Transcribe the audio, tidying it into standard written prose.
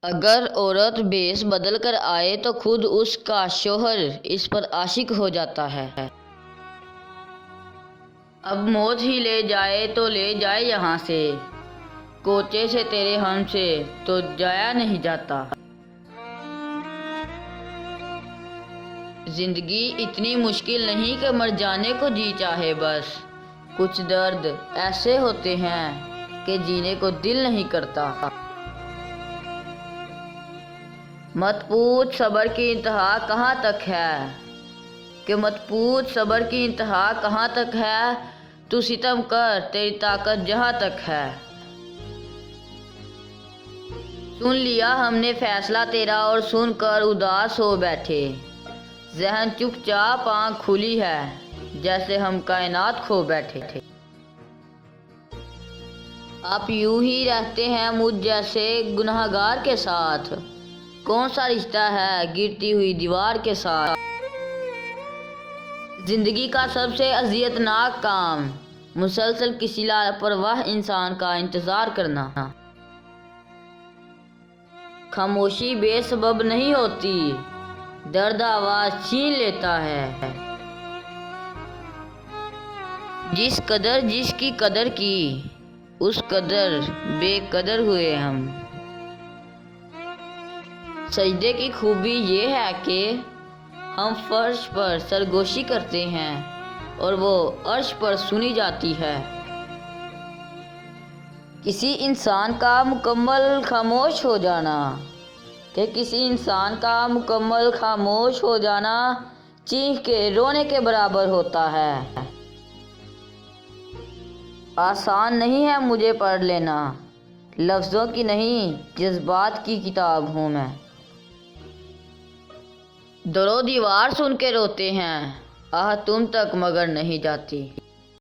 अगर औरत भेष बदल कर आए तो खुद उसका शौहर इस पर आशिक हो जाता है। अब मौत ही ले जाए तो ले जाए यहाँ से, कोचे से तेरे हमसे तो जाया नहीं जाता। जिंदगी इतनी मुश्किल नहीं कि मर जाने को जी चाहे, बस कुछ दर्द ऐसे होते हैं कि जीने को दिल नहीं करता। मत पूछ सब्र की इंतहा कहाँ तक है, कि मत पूछ सब्र की इंतहा कहाँ तक है, तू सितम कर तेरी ताकत जहाँ तक है। सुन लिया हमने फैसला तेरा और सुनकर उदास हो बैठे, ज़हन चुपचाप आँख खुली है जैसे हम कायनात खो बैठे थे। आप यूं ही रहते हैं मुझ जैसे गुनहगार के साथ, कौन सा रिश्ता है गिरती हुई दीवार के साथ। जिंदगी का सबसे अजियतनाक काम मुसलसल किसी लापरवाह इंसान का इंतजार करना। खामोशी बेसबब नहीं होती, दर्द आवाज छीन लेता है। जिस कदर जिसकी कदर की, उस कदर बेकदर हुए हम। सजदे की खूबी ये है कि हम फर्श पर सरगोशी करते हैं और वो अर्श पर सुनी जाती है। किसी इंसान का मुकम्मल खामोश हो जाना, कि किसी इंसान का मुकम्मल खामोश हो जाना चीख के रोने के बराबर होता है। आसान नहीं है मुझे पढ़ लेना, लफ्ज़ों की नहीं जज्बात की किताब हूँ मैं। दरो दीवार सुन के रोते हैं, आह तुम तक मगर नहीं जाती।